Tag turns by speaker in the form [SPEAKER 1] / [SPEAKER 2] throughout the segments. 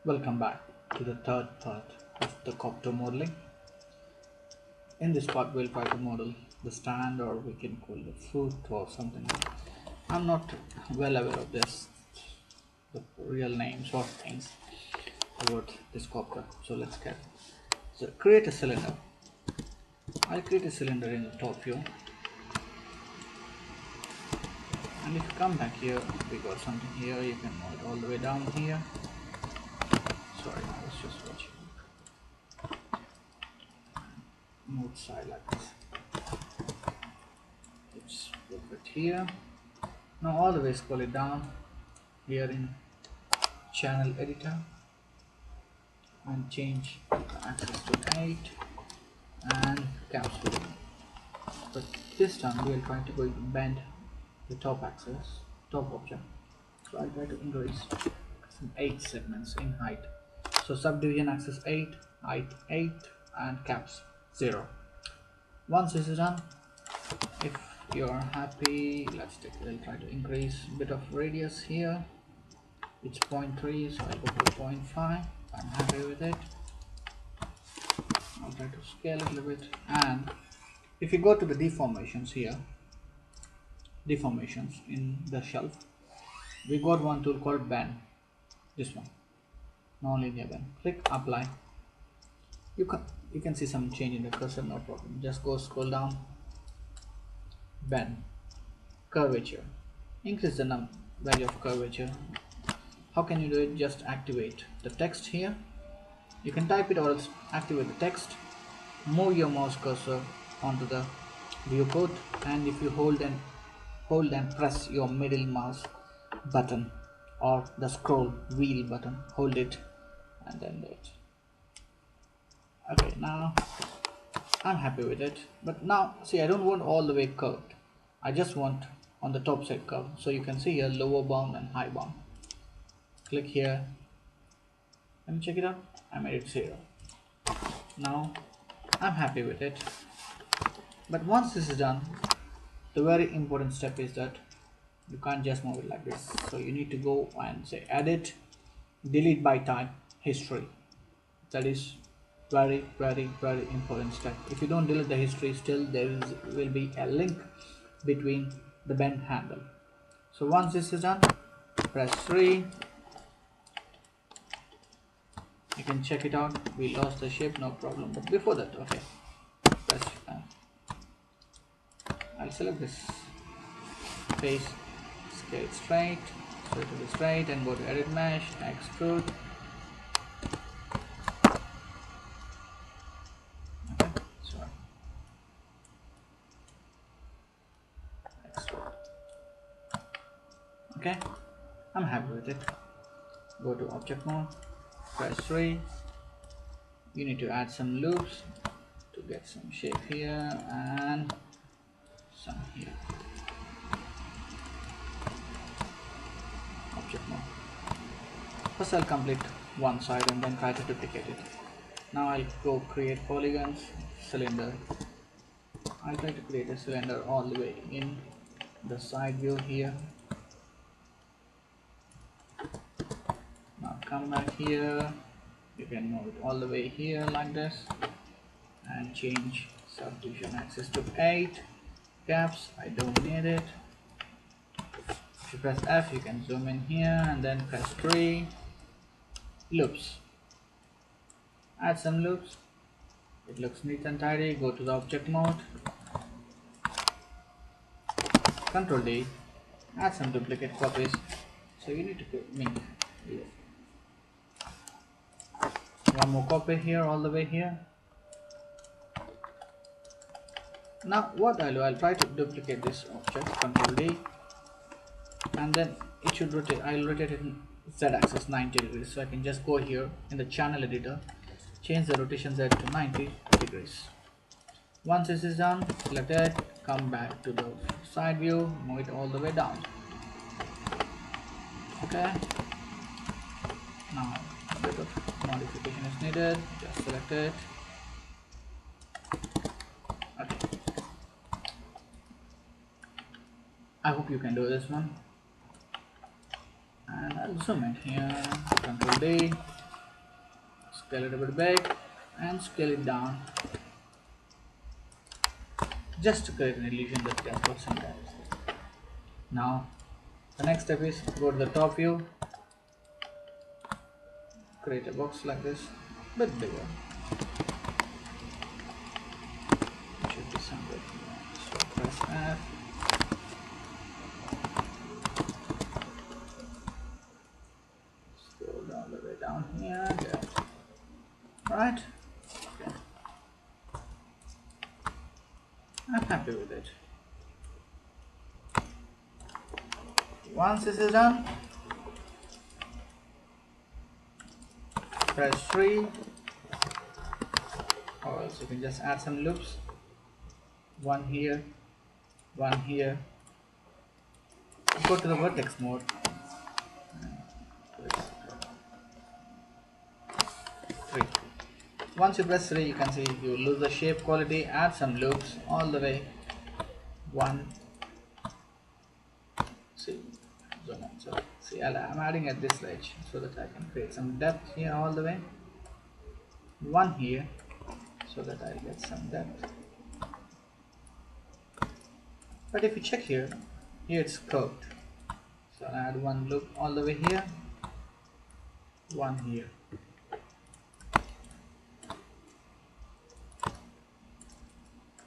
[SPEAKER 1] Welcome back to the third part of the copter modeling. In this part we'll try to model the stand, or we can call it foot or something. I'm not well aware of this, the real names or things about this copter. So let's get so create a cylinder. I'll create a cylinder in the top view, and if you come back here, we got something here. You can move it all the way down here. Sorry, I was just watching. Move side like this. Let's put it here. Now all the way scroll it down here in channel editor and change the axis to 8 and caps to 1. But this time we will try to go bend the top axis, top object. So I'll try to increase some 8 segments in height. So subdivision axis 8, height 8 and caps 0. Once this is done, if you're happy, we'll try to increase a bit of radius here. It's 0.3, so I'll go for 0.5. I'm happy with it. I'll try to scale it a little bit. And if you go to the deformations here, deformations in the shelf, we got one tool called bend. This one, non-linear bend. Click apply. You can see some change in the cursor, no problem. Just go scroll down, bend, curvature, increase the value of curvature. How can you do it? Just activate the text here. You can type it or else activate the text. Move your mouse cursor onto the viewport, and if you hold and press your middle mouse button or the scroll wheel button, hold it and then do it. Okay, now I'm happy with it. But now see, I don't want all the way curved. I just want on the top side curved. So you can see here lower bound and high bound. Click here and check it out. I made it 0. Now I'm happy with it. But once this is done, the very important step is that you can't just move it like this. So you need to go and say edit, delete by type, history. That is very important step. If you don't delete the history, still will be a link between the bend handle. So once this is done, press 3. You can check it out. We lost the shape, no problem. But before that, okay, press I'll select this face, scale straight, so to the straight, and go to edit mesh, extrude. Okay, sorry. Extrude. Okay, I'm happy with it. Go to object mode, press 3. You need to add some loops to get some shape here and some here. Object mode. First I'll complete one side and then try to duplicate it. Now I'll go create polygons, cylinder. I'll try to create a cylinder all the way in the side view here. Now come back here. You can move it all the way here like this and change subdivision axis to 8. Caps, I don't need it. If you press F, you can zoom in here and then press 3. Loops. Add some loops. It looks neat and tidy. Go to the object mode. Control D. Add some duplicate copies. So you need to make one more copy here, all the way here. Now what I'll do, I'll try to duplicate this object. Control D. And then it should rotate. I'll rotate it in z-axis 90 degrees. So I can just go here in the channel editor, change the rotation z to 90 degrees. Once this is done, select it, come back to the side view, move it all the way down. Okay. Now a bit of modification is needed. Just select it. Okay. I hope you can do this one. And I'll zoom in here, Control D, scale it a bit big and scale it down just to create an illusion that we have got some depth. Now the next step is go to the top view, create a box like this, bit bigger. It should be somewhere here. So press F. Scroll all the way down here. Good. Right. Okay. I'm happy with it. Once this is done, press 3, or else you can just add some loops. One here, one here. Go to the vertex mode. 3. Once you press 3, you can see you lose the shape quality. Add some loops all the way. 1. See, zoom on. So see, I'm adding at this edge so that I can create some depth here all the way. 1 here so that I get some depth. But if you check here it's curved. So I'll add 1 loop all the way here. 1 here.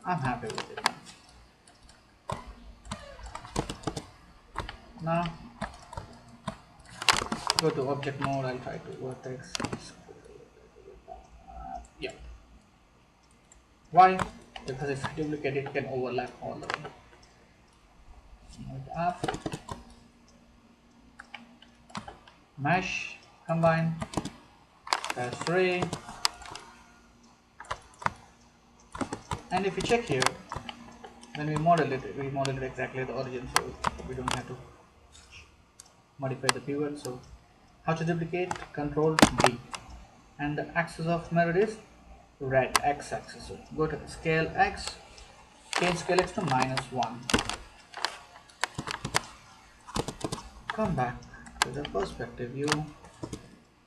[SPEAKER 1] I'm happy with it. Now go to object mode. I'll try to vertex. Yeah. Why? Because if you duplicate it can overlap all the way. Mode up. Mesh. Combine. Press 3. And if you check here, when we model it exactly the origin, so we don't have to modify the pivot. So how to duplicate? Control D, and the axis of mirror is red, X axis. So go to scale X, change scale X to -1. Come back to the perspective view.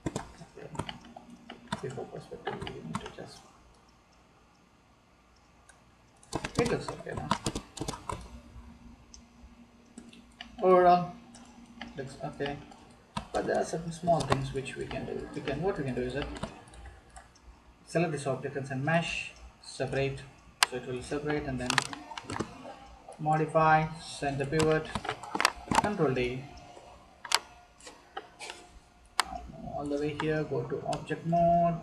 [SPEAKER 1] Okay. Before perspective view, you need to just. It looks okay now. Overall, looks okay, but there are certain small things which we can do. What we can do is that select this object and send mesh, separate, so it will separate, and then modify, send the pivot, Control D, all the way here. Go to object mode,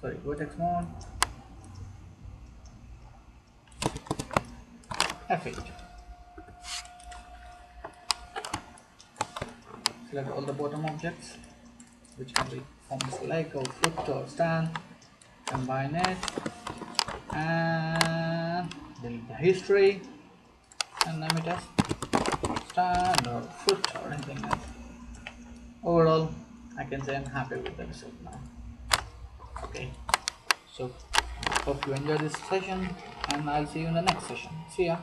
[SPEAKER 1] sorry, vertex mode, F8. Select all the bottom objects which can be forms like or foot or stand, combine it and delete the history and name it as stand or foot or anything else. Overall, I can say I'm happy with the result now. Okay, so hope you enjoyed this session and I'll see you in the next session. See ya.